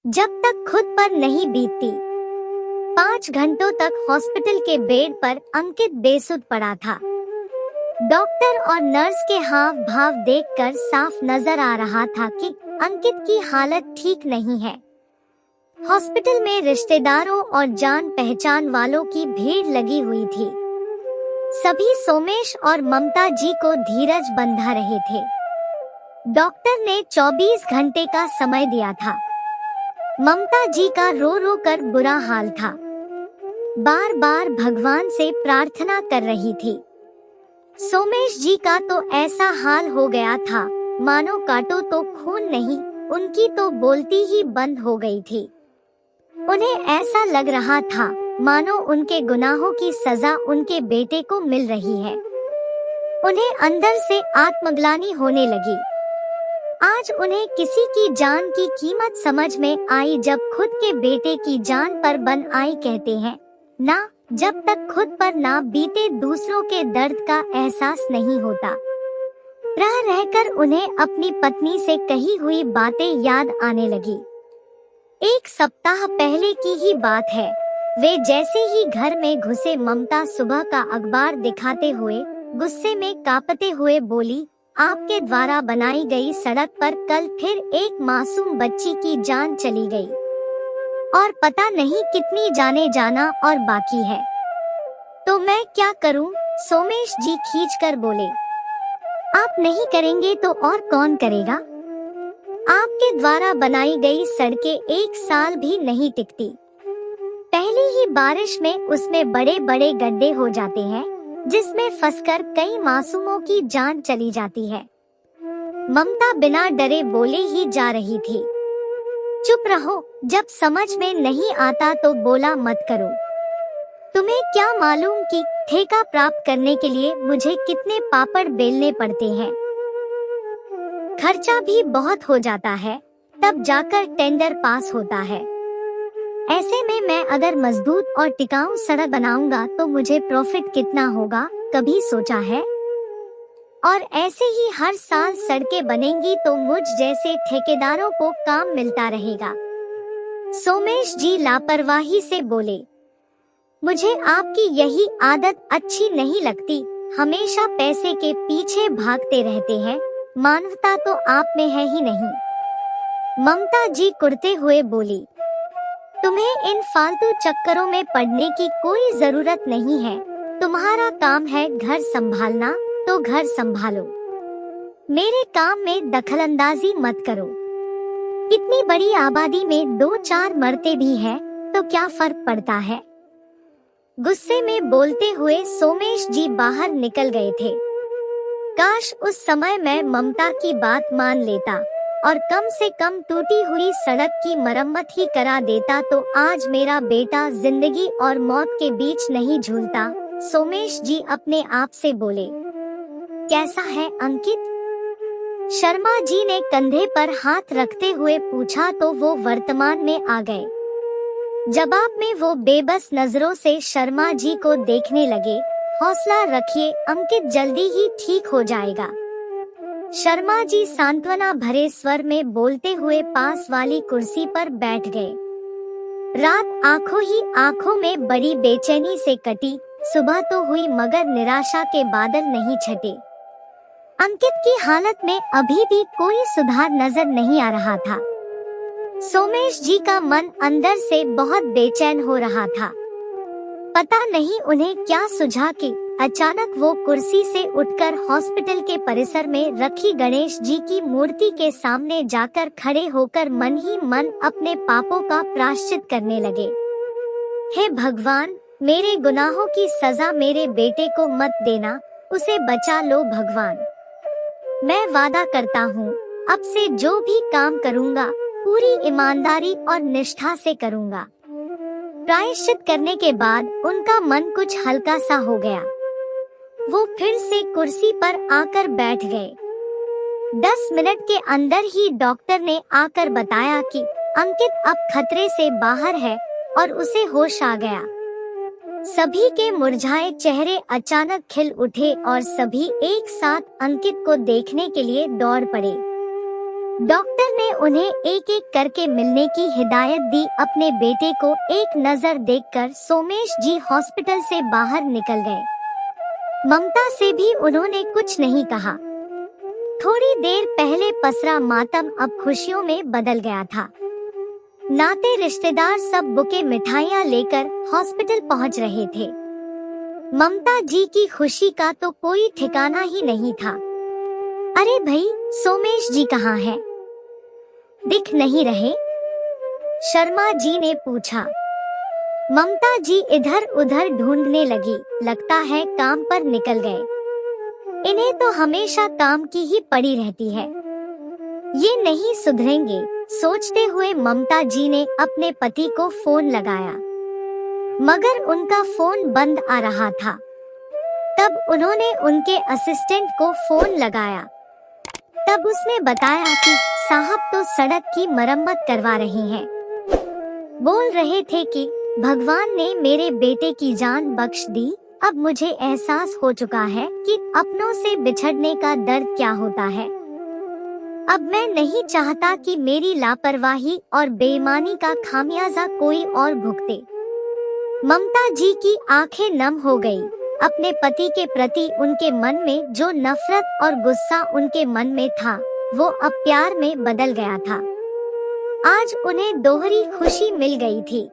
जब तक खुद पर नहीं बीतती। 5 घंटों तक हॉस्पिटल के बेड पर अंकित बेसुध पड़ा था। डॉक्टर और नर्स के हाव भाव देखकर साफ नजर आ रहा था कि अंकित की हालत ठीक नहीं है। हॉस्पिटल में रिश्तेदारों और जान पहचान वालों की भीड़ लगी हुई थी। सभी सोमेश और ममता जी को धीरज बंधा रहे थे। डॉक्टर ने 24 घंटे का समय दिया था। ममता जी का रो रो कर बुरा हाल था। बार बार भगवान से प्रार्थना कर रही थी। सोमेश जी का तो ऐसा हाल हो गया था, मानो काटो तो खून नहीं, उनकी तो बोलती ही बंद हो गई थी। उन्हें ऐसा लग रहा था मानो उनके गुनाहों की सजा उनके बेटे को मिल रही है। उन्हें अंदर से आत्मग्लानि होने लगी। आज उन्हें किसी की जान की कीमत समझ में आई जब खुद के बेटे की जान पर बन आई। कहते हैं ना, जब तक खुद पर ना बीते दूसरों के दर्द का एहसास नहीं होता। रह रहकर उन्हें अपनी पत्नी से कही हुई बातें याद आने लगी। 1 सप्ताह पहले की ही बात है। वे जैसे ही घर में घुसे, ममता सुबह का अखबार दिखाते हुए गुस्से में कांपते हुए बोली, आपके द्वारा बनाई गई सड़क पर कल फिर एक मासूम बच्ची की जान चली गई और पता नहीं कितनी जाने जाना और बाकी है। तो मैं क्या करूं? सोमेश जी खींचकर बोले। आप नहीं करेंगे तो और कौन करेगा? आपके द्वारा बनाई गई सड़कें 1 साल भी नहीं टिकती। पहली ही बारिश में उसमें बड़े बड़े गड्ढे हो जाते हैं, जिसमें फंसकर कई मासूमों की जान चली जाती है। ममता बिना डरे बोले ही जा रही थी। चुप रहो, जब समझ में नहीं आता तो बोला मत करो। तुम्हें क्या मालूम कि ठेका प्राप्त करने के लिए मुझे कितने पापड़ बेलने पड़ते हैं। खर्चा भी बहुत हो जाता है, तब जाकर टेंडर पास होता है। ऐसे में मैं अगर मजबूत और टिकाऊ सड़क बनाऊंगा तो मुझे प्रॉफिट कितना होगा, कभी सोचा है? और ऐसे ही हर साल सड़कें बनेंगी तो मुझ जैसे ठेकेदारों को काम मिलता रहेगा। सोमेश जी लापरवाही से बोले, मुझे आपकी यही आदत अच्छी नहीं लगती। हमेशा पैसे के पीछे भागते रहते हैं, मानवता तो आप में है ही नहीं। ममता जी कुड़ते हुए बोली, तुम्हें इन फालतू चक्करों में पड़ने की कोई जरूरत नहीं है। तुम्हारा काम है घर संभालना, तो घर संभालो। मेरे काम में दखलंदाजी मत करो। इतनी बड़ी आबादी में 2-4 मरते भी हैं, तो क्या फर्क पड़ता है? गुस्से में बोलते हुए सोमेश जी बाहर निकल गए थे। काश उस समय मैं ममता की बात मान लेता और कम से कम टूटी हुई सड़क की मरम्मत ही करा देता, तो आज मेरा बेटा जिंदगी और मौत के बीच नहीं झूलता। सोमेश जी अपने आप से बोले। कैसा है अंकित? शर्मा जी ने कंधे पर हाथ रखते हुए पूछा तो वो वर्तमान में आ गए। जवाब में वो बेबस नजरों से शर्मा जी को देखने लगे। हौसला रखिए, अंकित जल्दी ही ठीक हो जाएगा। शर्मा जी सांत्वना भरे स्वर में बोलते हुए पास वाली कुर्सी पर बैठ गए। रात आंखों ही आंखों में बड़ी बेचैनी से कटी। सुबह तो हुई मगर निराशा के बादल नहीं छटे। अंकित की हालत में अभी भी कोई सुधार नजर नहीं आ रहा था। सोमेश जी का मन अंदर से बहुत बेचैन हो रहा था। पता नहीं उन्हें क्या सुझा कि अचानक वो कुर्सी से उठकर हॉस्पिटल के परिसर में रखी गणेश जी की मूर्ति के सामने जाकर खड़े होकर मन ही मन अपने पापों का प्रायश्चित करने लगे। हे भगवान, मेरे गुनाहों की सजा मेरे बेटे को मत देना, उसे बचा लो भगवान। मैं वादा करता हूँ, अब से जो भी काम करूँगा पूरी ईमानदारी और निष्ठा से करूँगा। प्रायश्चित करने के बाद उनका मन कुछ हल्का सा हो गया। वो फिर से कुर्सी पर आकर बैठ गए। 10 मिनट के अंदर ही डॉक्टर ने आकर बताया कि अंकित अब खतरे से बाहर है और उसे होश आ गया। सभी के मुरझाए चेहरे अचानक खिल उठे और सभी एक साथ अंकित को देखने के लिए दौड़ पड़े। डॉक्टर ने उन्हें एक एक करके मिलने की हिदायत दी। अपने बेटे को एक नजर देखकर सोमेश जी हॉस्पिटल से बाहर निकल गए। ममता से भी उन्होंने कुछ नहीं कहा। थोड़ी देर पहले पसरा मातम अब खुशियों में बदल गया था। नाते रिश्तेदार सब बुके मिठाइयाँ लेकर हॉस्पिटल पहुंच रहे थे। ममता जी की खुशी का तो कोई ठिकाना ही नहीं था। अरे भाई, सोमेश जी कहाँ हैं? दिख नहीं रहे? शर्मा जी ने पूछा। ममता जी इधर उधर ढूंढने लगी। लगता है काम पर निकल गए। इन्हें तो हमेशा काम की ही पड़ी रहती है, ये नहीं सुधरेंगे। सोचते हुए ममता जी ने अपने पति को फोन लगाया, मगर उनका फोन बंद आ रहा था। तब उन्होंने उनके असिस्टेंट को फोन लगाया। तब उसने बताया कि साहब तो सड़क की मरम्मत करवा रही हैं। बोल रहे थे कि भगवान ने मेरे बेटे की जान बख्श दी। अब मुझे एहसास हो चुका है कि अपनों से बिछड़ने का दर्द क्या होता है। अब मैं नहीं चाहता कि मेरी लापरवाही और बेईमानी का खामियाजा कोई और भुगते। ममता जी की आंखें नम हो गई। अपने पति के प्रति उनके मन में जो नफरत और गुस्सा उनके मन में था, वो अब प्यार में बदल गया था। आज उन्हें दोहरी खुशी मिल गई थी।